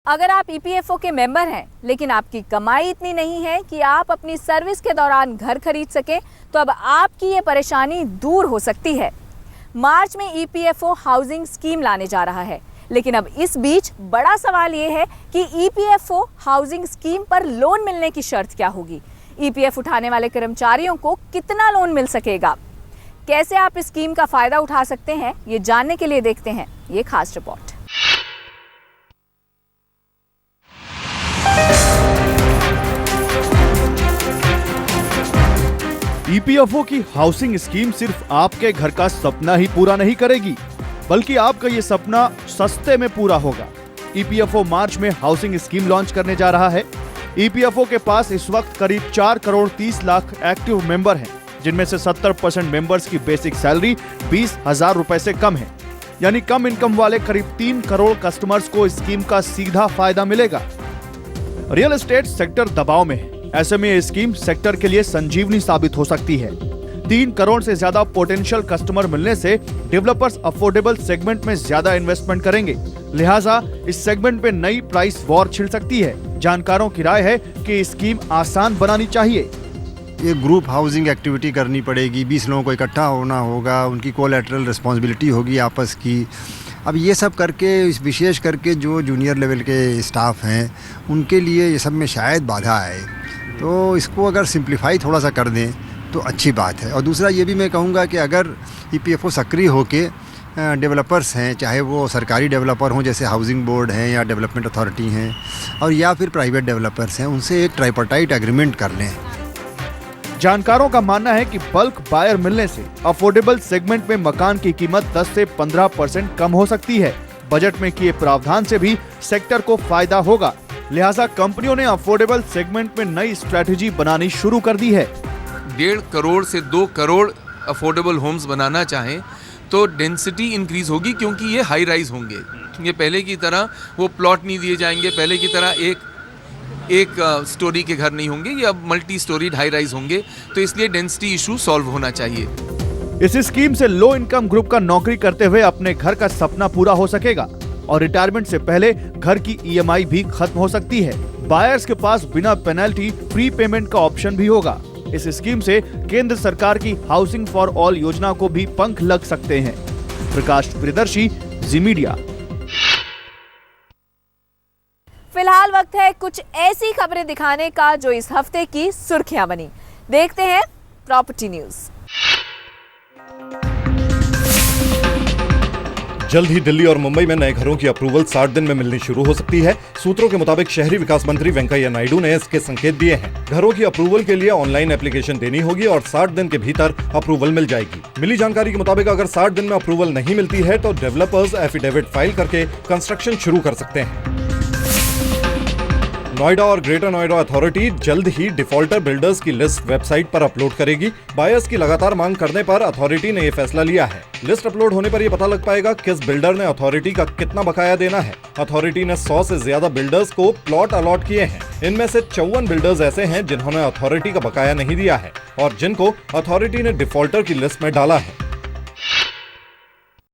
अगर आप ईपीएफओ के मेंबर हैं लेकिन आपकी कमाई इतनी नहीं है कि आप अपनी सर्विस के दौरान घर खरीद सकें, तो अब आपकी ये परेशानी दूर हो सकती है। मार्च में ईपीएफओ हाउसिंग स्कीम लाने जा रहा है, लेकिन अब इस बीच बड़ा सवाल ये है कि ईपीएफओ हाउसिंग स्कीम पर लोन मिलने की शर्त क्या होगी। ईपीएफ उठाने वाले कर्मचारियों को कितना लोन मिल सकेगा, कैसे आप इस स्कीम का फायदा उठा सकते हैं, ये जानने के लिए देखते हैं ये खास रिपोर्ट। ईपीएफओ की हाउसिंग स्कीम सिर्फ आपके घर का सपना ही पूरा नहीं करेगी, बल्कि आपका ये सपना सस्ते में पूरा होगा। ईपीएफओ मार्च में हाउसिंग स्कीम लॉन्च करने जा रहा है। ईपीएफओ के पास इस वक्त करीब 4 करोड़ 30 लाख एक्टिव मेंबर हैं, जिनमें से 70% मेंबर्स की बेसिक सैलरी 20,000 रुपए से कम है। यानी कम इनकम वाले करीब 3 करोड़ कस्टमर्स को स्कीम का सीधा फायदा मिलेगा। रियल एस्टेट सेक्टर दबाव में है, ऐसे में ये स्कीम सेक्टर के लिए संजीवनी साबित हो सकती है। 3 करोड़ से ज्यादा पोटेंशियल कस्टमर मिलने से डेवलपर्स अफोर्डेबल सेगमेंट में ज्यादा इन्वेस्टमेंट करेंगे, लिहाजा इस सेगमेंट पे नई प्राइस वॉर छिड़ सकती है। जानकारों की राय है कि स्कीम आसान बनानी चाहिए। ये ग्रुप हाउसिंग एक्टिविटी करनी पड़ेगी, 20 लोगों को इकट्ठा होना होगा, उनकी कोलैटरल रिस्पॉन्सिबिलिटी होगी आपस की। अब ये सब करके, विशेष करके जो जूनियर लेवल के स्टाफ हैं उनके लिए ये सब में शायद बाधा आए, तो इसको अगर सिंप्लीफाई थोड़ा सा कर दें तो अच्छी बात है। और दूसरा ये भी मैं कहूँगा कि अगर ईपीएफओ सक्रिय होके डेवलपर्स हैं, चाहे वो सरकारी डेवलपर हों जैसे हाउसिंग बोर्ड हैं या डेवलपमेंट अथॉरिटी हैं, और या फिर प्राइवेट डेवलपर्स हैं, उनसे एक ट्राइपार्टाइट एग्रीमेंट कर लें। जानकारों का मानना है कि बल्क बायर मिलने से अफोर्डेबल सेगमेंट में मकान की कीमत 10 से 15% कम हो सकती है। बजट में किए प्रावधान से भी सेक्टर को फायदा होगा, लिहाजा कंपनियों ने अफोर्डेबल सेगमेंट में नई स्ट्रेटेजी बनानी शुरू कर दी है। 1.5 करोड़ से 2 करोड़ अफोर्डेबल होम्स बनाना चाहें तो डेंसिटी इंक्रीज होगी, क्योंकि ये हाई राइज होंगे। ये पहले की तरह वो प्लॉट नहीं दिए जाएंगे, पहले की तरह एक स्टोरी के घर नहीं होंगे, ये अब मल्टी स्टोरीड हाई राइज होंगे, तो इसलिए डेंसिटी इशू सॉल्व होना चाहिए। इस स्कीम से लो इनकम ग्रुप का नौकरी करते हुए अपने घर का सपना पूरा हो सकेगा और रिटायरमेंट से पहले घर की ईएमआई भी खत्म हो सकती है। बायर्स के पास बिना पेनल्टी फ्री पेमेंट का ऑप्शन भी होगा। इस स्कीम से केंद्र सरकार की हाउसिंग फॉर ऑल योजना को भी पंख लग सकते हैं। प्रकाश प्रियदर्शी, जी मीडिया। फिलहाल वक्त है कुछ ऐसी खबरें दिखाने का जो इस हफ्ते की सुर्खियां बनी। देखते हैं प्रॉपर्टी न्यूज। जल्द ही दिल्ली और मुंबई में नए घरों की अप्रूवल 60 दिन में मिलनी शुरू हो सकती है। सूत्रों के मुताबिक शहरी विकास मंत्री वेंकैया नायडू ने इसके संकेत दिए हैं। घरों की अप्रूवल के लिए ऑनलाइन एप्लीकेशन देनी होगी और 60 दिन के भीतर अप्रूवल मिल जाएगी। मिली जानकारी के मुताबिक अगर 60 दिन में अप्रूवल नहीं मिलती है तो डेवलपर्स एफिडेविट फाइल करके कंस्ट्रक्शन शुरू कर सकते हैं। नोएडा और ग्रेटर नोएडा अथॉरिटी जल्द ही डिफॉल्टर बिल्डर्स की लिस्ट वेबसाइट पर अपलोड करेगी। बायर्स की लगातार मांग करने पर अथॉरिटी ने ये फैसला लिया है। लिस्ट अपलोड होने पर यह पता लग पाएगा किस बिल्डर ने अथॉरिटी का कितना बकाया देना है। अथॉरिटी ने 100 से ज्यादा बिल्डर्स को प्लॉट अलॉट किए हैं। इनमें से 54 बिल्डर्स ऐसे हैं जिन्होंने अथॉरिटी का बकाया नहीं दिया है और जिनको अथॉरिटी ने डिफॉल्टर की लिस्ट में डाला है।